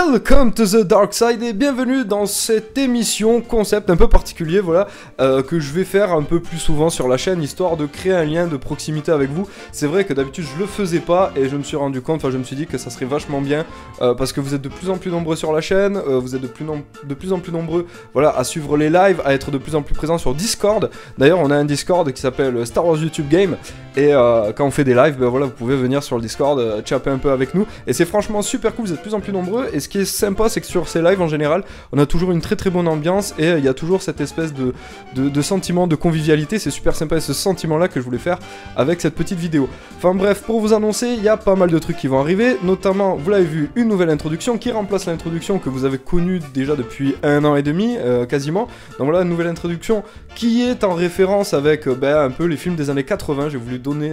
Welcome to the Dark Side et bienvenue dans cette émission concept un peu particulier, voilà, que je vais faire un peu plus souvent sur la chaîne, histoire de créer un lien de proximité avec vous. C'est vrai que d'habitude je le faisais pas et je me suis rendu compte, enfin je me suis dit que ça serait vachement bien, parce que vous êtes de plus en plus nombreux sur la chaîne, vous êtes de plus en plus nombreux, voilà, à suivre les lives, à être de plus en plus présents sur Discord. D'ailleurs on a un Discord qui s'appelle Star Wars YouTube Game, et quand on fait des lives, ben voilà, vous pouvez venir sur le Discord, chapper un peu avec nous, et c'est franchement super cool, vous êtes de plus en plus nombreux. Et ce qui est sympa, c'est que sur ces lives en général, on a toujours une très très bonne ambiance et il y a toujours cette espèce de sentiment de convivialité. C'est super sympa, et ce sentiment là que je voulais faire avec cette petite vidéo. Enfin bref, pour vous annoncer, il y a pas mal de trucs qui vont arriver, notamment, vous l'avez vu, une nouvelle introduction qui remplace l'introduction que vous avez connue déjà depuis 1 an et demi, quasiment. Donc voilà, une nouvelle introduction qui est en référence avec un peu les films des années 80. J'ai voulu donner,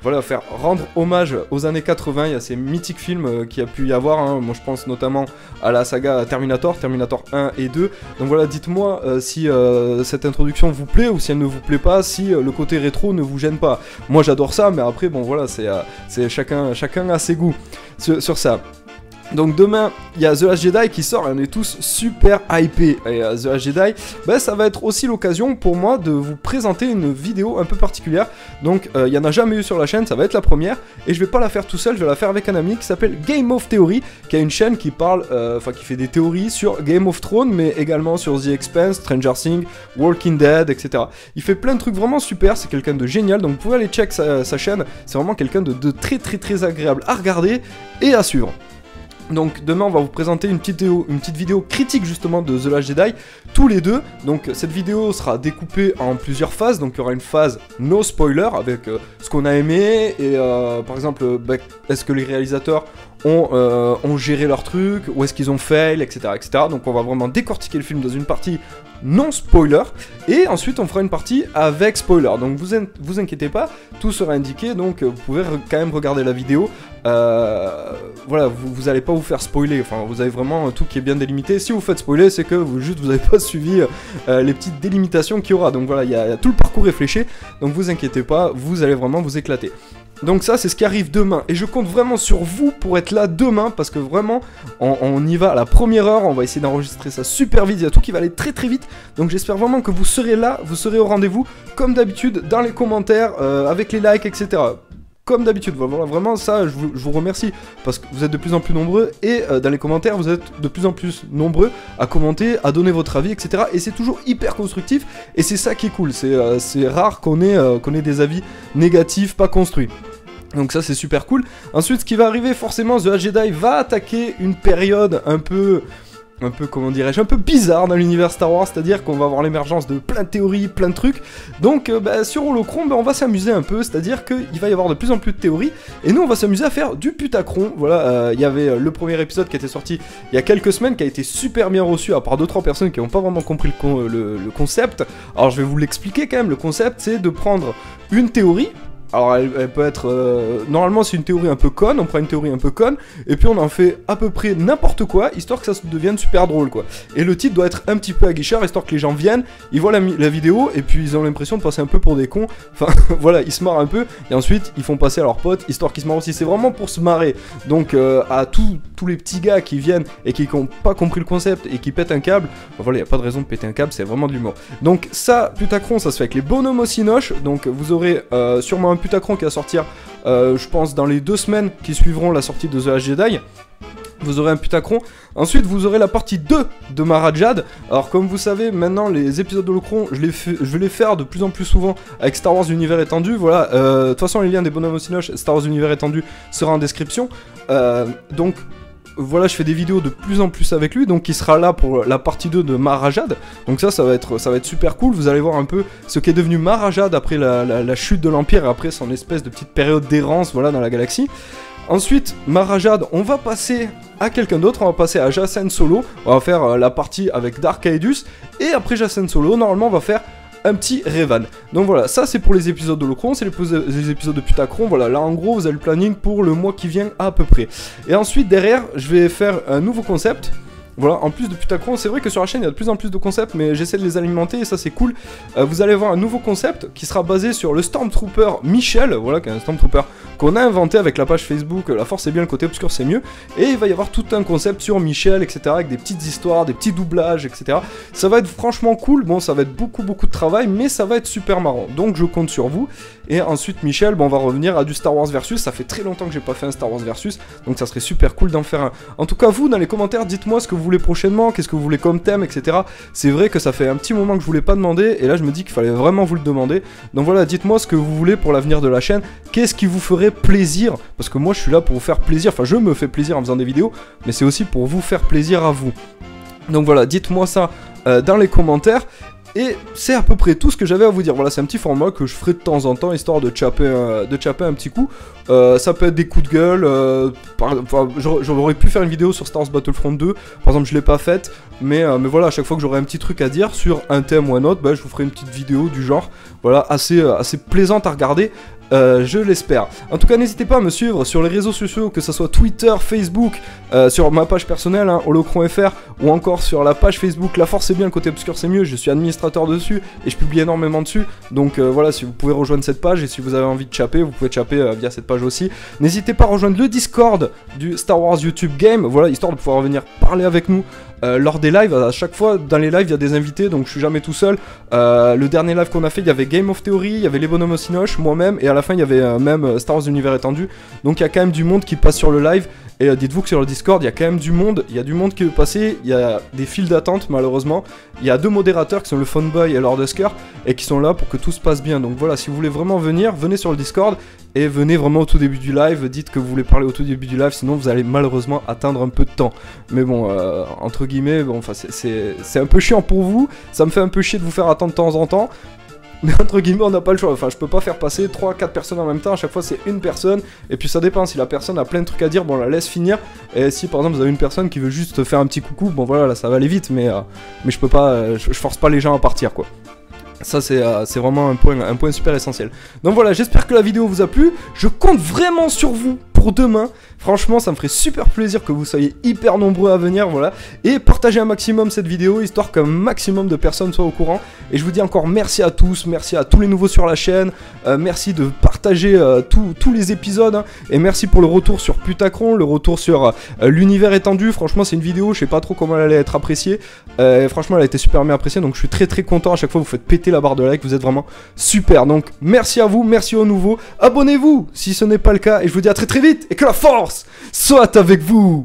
voilà, rendre hommage aux années 80. Il y a ces mythiques films qu'il y a pu y avoir, hein. Moi je pense notamment à la saga Terminator 1 et 2. Donc voilà, dites-moi si cette introduction vous plaît ou si elle ne vous plaît pas, si le côté rétro ne vous gêne pas. Moi j'adore ça, mais après bon voilà, c'est chacun a ses goûts sur ça. Donc demain, il y a The Last Jedi qui sort et on est tous super hypés. Et The Last Jedi, ça va être aussi l'occasion pour moi de vous présenter une vidéo un peu particulière. Donc il n'y en a jamais eu sur la chaîne, ça va être la première. Et je vais pas la faire tout seul, je vais la faire avec un ami qui s'appelle Game of Theory, qui a une chaîne qui parle, qui fait des théories sur Game of Thrones, mais également sur The Expanse, Stranger Things, Walking Dead, etc. Il fait plein de trucs vraiment super, c'est quelqu'un de génial, donc vous pouvez aller check sa chaîne. C'est vraiment quelqu'un de très très très agréable à regarder et à suivre. Donc demain on va vous présenter une petite vidéo critique justement de The Last Jedi, tous les deux. Donc cette vidéo sera découpée en plusieurs phases, donc il y aura une phase no spoiler avec ce qu'on a aimé et par exemple est-ce que les réalisateurs ont géré leur truc, ou est-ce qu'ils ont fail, etc., etc. Donc on va vraiment décortiquer le film dans une partie non spoiler, et ensuite on fera une partie avec spoiler. Donc vous inquiétez pas, tout sera indiqué, donc vous pouvez quand même regarder la vidéo. Voilà, vous allez pas vous faire spoiler, enfin vous avez vraiment tout qui est bien délimité. Si vous faites spoiler, c'est que vous avez pas suivi les petites délimitations qu'il y aura. Donc voilà, il y a tout le parcours réfléchi, donc vous inquiétez pas, vous allez vraiment vous éclater. Donc ça c'est ce qui arrive demain, et je compte vraiment sur vous pour être là demain, parce que vraiment on y va à la première heure, on va essayer d'enregistrer ça super vite, il y a tout qui va aller très très vite, donc j'espère vraiment que vous serez là, vous serez au rendez-vous, comme d'habitude, dans les commentaires, avec les likes, etc. Comme d'habitude, voilà, vraiment ça, je vous remercie, parce que vous êtes de plus en plus nombreux, et dans les commentaires, vous êtes de plus en plus nombreux à commenter, à donner votre avis, etc. Et c'est toujours hyper constructif, et c'est ça qui est cool, c'est rare qu'on ait des avis négatifs, pas construits. Donc ça c'est super cool. Ensuite ce qui va arriver, forcément, The Last Jedi va attaquer une période un peu comment dirais-je, un peu bizarre dans l'univers Star Wars, c'est-à-dire qu'on va avoir l'émergence de plein de théories, plein de trucs. Donc sur Holocron, on va s'amuser un peu, c'est-à-dire qu'il va y avoir de plus en plus de théories, et nous on va s'amuser à faire du putacron. Voilà, il y avait le premier épisode qui était sorti il y a quelques semaines, qui a été super bien reçu, à part 2-3 personnes qui n'ont pas vraiment compris le concept. Alors je vais vous l'expliquer quand même. Le concept, c'est de prendre une théorie. Alors elle peut être... normalement c'est une théorie un peu conne, on prend une théorie un peu conne, et puis on en fait à peu près n'importe quoi, histoire que ça devienne super drôle, quoi. Et le titre doit être un petit peu aguicheur, histoire que les gens viennent, ils voient la vidéo, et puis ils ont l'impression de passer un peu pour des cons. Enfin voilà, ils se marrent un peu, et ensuite ils font passer à leurs potes, histoire qu'ils se marrent aussi. C'est vraiment pour se marrer. Donc à tous les petits gars qui viennent, et qui n'ont pas compris le concept, et qui pètent un câble, voilà, il n'y a pas de raison de péter un câble, c'est vraiment de l'humour. Donc ça, Putacron, ça se fait avec les bonhommes au cinoche, donc vous aurez sûrement un Putacron qui va sortir, je pense, dans les 2 semaines qui suivront la sortie de The Last Jedi. Vous aurez un Putacron. Ensuite, vous aurez la partie 2 de Marajad. Alors, comme vous savez, maintenant, les épisodes de Holocron, je vais les faire de plus en plus souvent avec Star Wars Univers Étendu. Voilà, de toute façon, les liens des bonhommes au cinoche, Star Wars Univers Étendu sera en description. Donc... voilà, je fais des vidéos de plus en plus avec lui, donc il sera là pour la partie 2 de Marajad. Donc ça va être super cool. Vous allez voir un peu ce qu'est devenu Marajad après la chute de l'Empire, et après son espèce de petite période d'errance, voilà, dans la galaxie. Ensuite, Marajad, on va passer à quelqu'un d'autre, on va passer à Jacen Solo. On va faire la partie avec Dark Aedus, et après Jacen Solo, normalement on va faire un petit Revan. Donc voilà, ça c'est pour les épisodes de Holocron, c'est les épisodes de Putacron. Voilà, là en gros vous avez le planning pour le mois qui vient à peu près. Et ensuite derrière, je vais faire un nouveau concept Voilà, en plus de Putacron, c'est vrai que sur la chaîne il y a de plus en plus de concepts, mais j'essaie de les alimenter et ça c'est cool. Vous allez voir un nouveau concept qui sera basé sur le Stormtrooper Michel, voilà, qui est un Stormtrooper qu'on a inventé avec la page Facebook, la force c'est bien, le côté obscur c'est mieux. Et il va y avoir tout un concept sur Michel, etc. avec des petites histoires, des petits doublages, etc. Ça va être franchement cool, bon ça va être beaucoup de travail, mais ça va être super marrant. Donc je compte sur vous. Et ensuite Michel, bon, on va revenir à du Star Wars Versus, ça fait très longtemps que j'ai pas fait un Star Wars Versus, donc ça serait super cool d'en faire un. En tout cas vous, dans les commentaires, dites-moi ce que vous voulez prochainement, qu'est-ce que vous voulez comme thème, etc. C'est vrai que ça fait un petit moment que je voulais pas demander, et là je me dis qu'il fallait vraiment vous le demander. Donc voilà, dites-moi ce que vous voulez pour l'avenir de la chaîne, qu'est-ce qui vous ferait plaisir, parce que moi je suis là pour vous faire plaisir, enfin je me fais plaisir en faisant des vidéos, mais c'est aussi pour vous faire plaisir à vous. Donc voilà, dites-moi ça dans les commentaires. Et c'est à peu près tout ce que j'avais à vous dire. Voilà, c'est un petit format que je ferai de temps en temps, histoire de chapper un petit coup. Ça peut être des coups de gueule. J'aurais pu faire une vidéo sur Star Wars Battlefront 2. Par exemple, je l'ai pas faite. Mais voilà, à chaque fois que j'aurai un petit truc à dire sur un thème ou un autre, bah, je vous ferai une petite vidéo du genre. Voilà, assez plaisante à regarder. Je l'espère. En tout cas, n'hésitez pas à me suivre sur les réseaux sociaux, que ce soit Twitter, Facebook, sur ma page personnelle, hein, holocron.fr, ou encore sur la page Facebook La Force c'est bien, le côté obscur c'est mieux. Je suis administrateur dessus et je publie énormément dessus. Donc voilà, si vous pouvez rejoindre cette page et si vous avez envie de chapper, vous pouvez chapper via cette page aussi. N'hésitez pas à rejoindre le Discord du Star Wars YouTube Game, voilà, histoire de pouvoir venir parler avec nous. Lors des lives, à chaque fois dans les lives il y a des invités, donc je suis jamais tout seul. Le dernier live qu'on a fait, il y avait Game of Theory, il y avait les bonhommes au Cinoche, moi-même, et à la fin il y avait même Star Wars Univers étendu. Donc il y a quand même du monde qui passe sur le live. Et dites-vous que sur le Discord, il y a quand même du monde, il y a du monde qui veut passer, il y a des files d'attente malheureusement. Il y a deux modérateurs qui sont le Funboy et Lord Husker, et qui sont là pour que tout se passe bien. Donc voilà, si vous voulez vraiment venir, venez sur le Discord, et venez vraiment au tout début du live, dites que vous voulez parler au tout début du live, sinon vous allez malheureusement attendre un peu de temps. Mais bon, entre guillemets, bon, c'est un peu chiant pour vous, ça me fait un peu chier de vous faire attendre de temps en temps. Mais entre guillemets, on n'a pas le choix. Enfin, je peux pas faire passer 3-4 personnes en même temps. À chaque fois, c'est une personne. Et puis, ça dépend. Si la personne a plein de trucs à dire, bon, on la laisse finir. Et si par exemple, vous avez une personne qui veut juste faire un petit coucou, bon, voilà, là, ça va aller vite. Mais je peux pas. Je force pas les gens à partir, quoi. Ça c'est vraiment un point super essentiel. Donc voilà, j'espère que la vidéo vous a plu. Je compte vraiment sur vous pour demain. Franchement, ça me ferait super plaisir que vous soyez hyper nombreux à venir, voilà. Et partagez un maximum cette vidéo, histoire qu'un maximum de personnes soient au courant. Et je vous dis encore merci à tous, merci à tous les nouveaux sur la chaîne. Merci de partager tous les épisodes, hein. Et merci pour le retour sur Putacron, le retour sur l'univers étendu. Franchement, c'est une vidéo, je sais pas trop comment elle allait être appréciée. Franchement, elle a été super bien appréciée, donc je suis très content. À chaque fois, vous faites péter la barre de like, vous êtes vraiment super. Donc merci à vous, merci aux nouveaux. Abonnez-vous si ce n'est pas le cas, et je vous dis à très vite, et que la force soit avec vous.